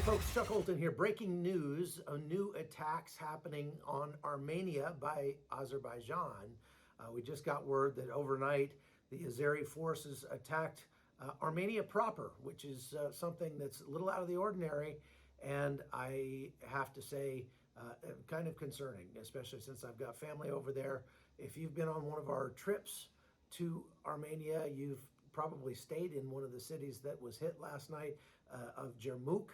Folks, Chuck Holton here. Breaking news, new attacks happening on Armenia by Azerbaijan. We just got word that overnight the Azeri forces attacked Armenia proper, which is something that's a little out of the ordinary, and I have to say kind of concerning, especially since I've got family over there. If you've been on one of our trips to Armenia, you've probably stayed in one of the cities that was hit last night of Jermuk.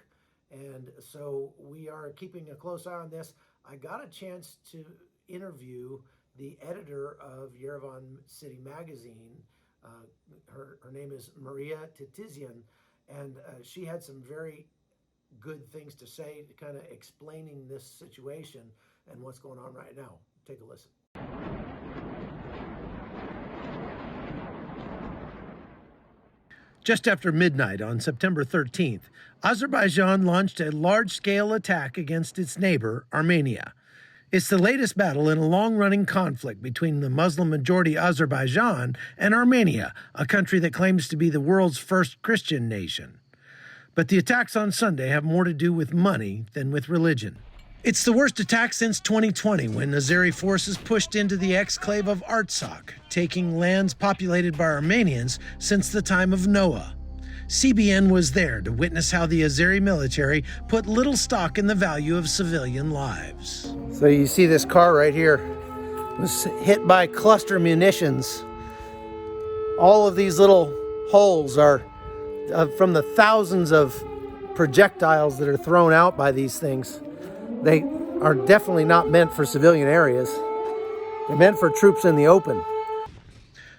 And so we are keeping a close eye on this. I got a chance to interview the editor of Yerevan City Magazine. Her name is Maria Titizian, and she had some very good things to say, kind of explaining this situation and what's going on right now. Take a listen. Just after midnight on September 13th, Azerbaijan launched a large-scale attack against its neighbor, Armenia. It's the latest battle in a long-running conflict between the Muslim-majority Azerbaijan and Armenia, a country that claims to be the world's first Christian nation. But the attacks on Sunday have more to do with money than with religion. It's the worst attack since 2020, when Azeri forces pushed into the exclave of Artsakh, taking lands populated by Armenians since the time of Noah. CBN was there to witness how the Azeri military put little stock in the value of civilian lives. So you see this car right here was hit by cluster munitions. All of these little holes are from the thousands of projectiles that are thrown out by these things. They are definitely not meant for civilian areas. They're meant for troops in the open.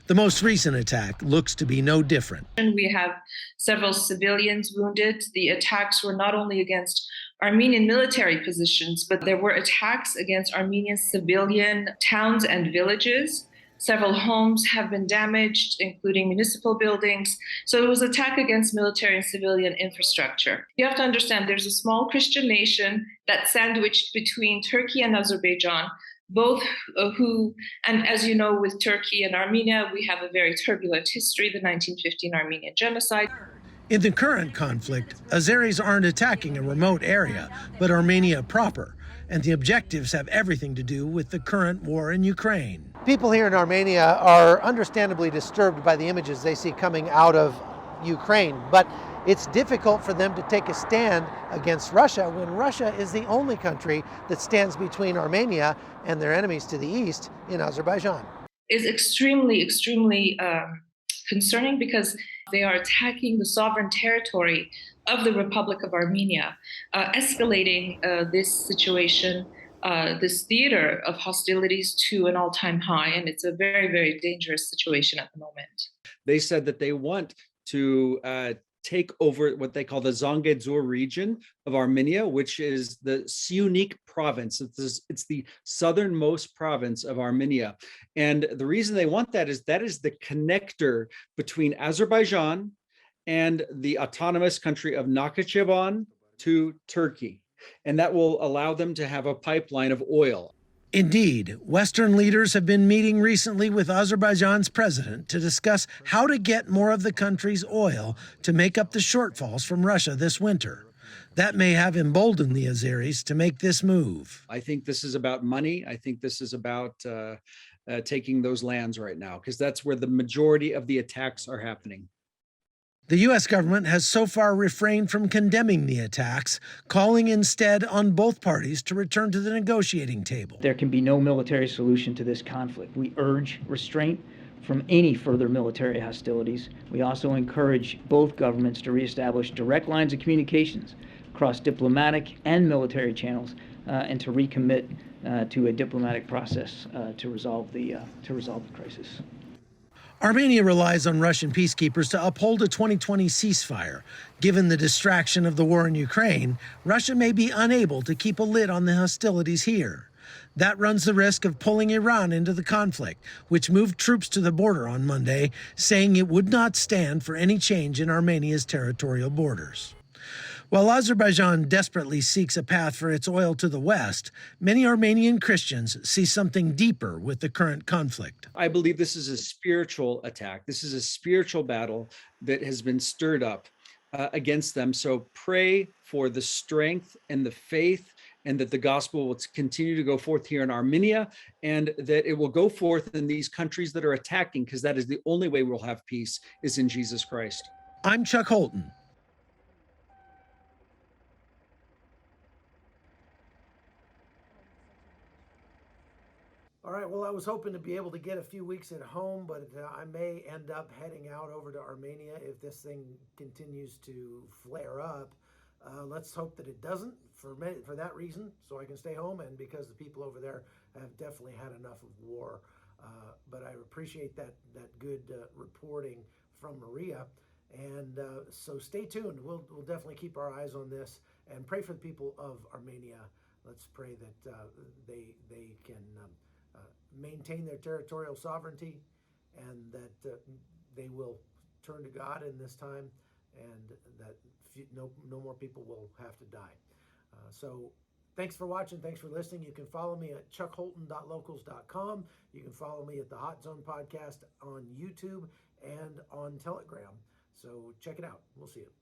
The most recent attack looks to be no different. We have several civilians wounded. The attacks were not only against Armenian military positions, but there were attacks against Armenian civilian towns and villages. Several homes have been damaged, including municipal buildings. So it was an attack against military and civilian infrastructure. You have to understand there's a small Christian nation that's sandwiched between Turkey and Azerbaijan, both and as you know, with Turkey and Armenia, we have a very turbulent history, the 1915 Armenian genocide. In the current conflict, Azeris aren't attacking a remote area, but Armenia proper. And the objectives have everything to do with the current war in Ukraine. People here in Armenia are understandably disturbed by the images they see coming out of Ukraine, but it's difficult for them to take a stand against Russia when Russia is the only country that stands between Armenia and their enemies to the east in Azerbaijan. It's extremely concerning because they are attacking the sovereign territory of the Republic of Armenia, escalating this situation, this theater of hostilities to an all-time high, and it's a very, very dangerous situation at the moment. They said that they want to take over what they call the Zangezur region of Armenia, which is the Siunik province. It's the southernmost province of Armenia. And the reason they want that is the connector between Azerbaijan and the autonomous country of Nakhchivan to Turkey. And that will allow them to have a pipeline of oil. Indeed, Western leaders have been meeting recently with Azerbaijan's president to discuss how to get more of the country's oil to make up the shortfalls from Russia this winter. That may have emboldened the Azeris to make this move. I think this is about money. I think this is about taking those lands right now, because that's where the majority of the attacks are happening. The U.S. government has so far refrained from condemning the attacks, calling instead on both parties to return to the negotiating table. There can be no military solution to this conflict. We urge restraint from any further military hostilities. We also encourage both governments to reestablish direct lines of communications across diplomatic and military channels, and to recommit to a diplomatic process to resolve the crisis. Armenia relies on Russian peacekeepers to uphold a 2020 ceasefire. Given the distraction of the war in Ukraine, Russia may be unable to keep a lid on the hostilities here. That runs the risk of pulling Iran into the conflict, which moved troops to the border on Monday, saying it would not stand for any change in Armenia's territorial borders. While Azerbaijan desperately seeks a path for its oil to the west, many Armenian Christians see something deeper with the current conflict. I believe this is a spiritual attack. This is a spiritual battle that has been stirred up against them. So pray for the strength and the faith, and that the gospel will continue to go forth here in Armenia, and that it will go forth in these countries that are attacking, because that is the only way we'll have peace, is in Jesus Christ. I'm Chuck Holton. All right, well, I was hoping to be able to get a few weeks at home, but I may end up heading out over to Armenia if this thing continues to flare up. Let's hope that it doesn't for that reason, so I can stay home, and because the people over there have definitely had enough of war. But I appreciate that good reporting from Maria, and so stay tuned. We'll definitely keep our eyes on this and pray for the people of Armenia. Let's pray that they can maintain their territorial sovereignty, and that they will turn to God in this time, and that no more people will have to die. So thanks for watching. Thanks for listening. You can follow me at chuckholton.locals.com. You can follow me at the Hot Zone Podcast on YouTube and on Telegram. So check it out. We'll see you.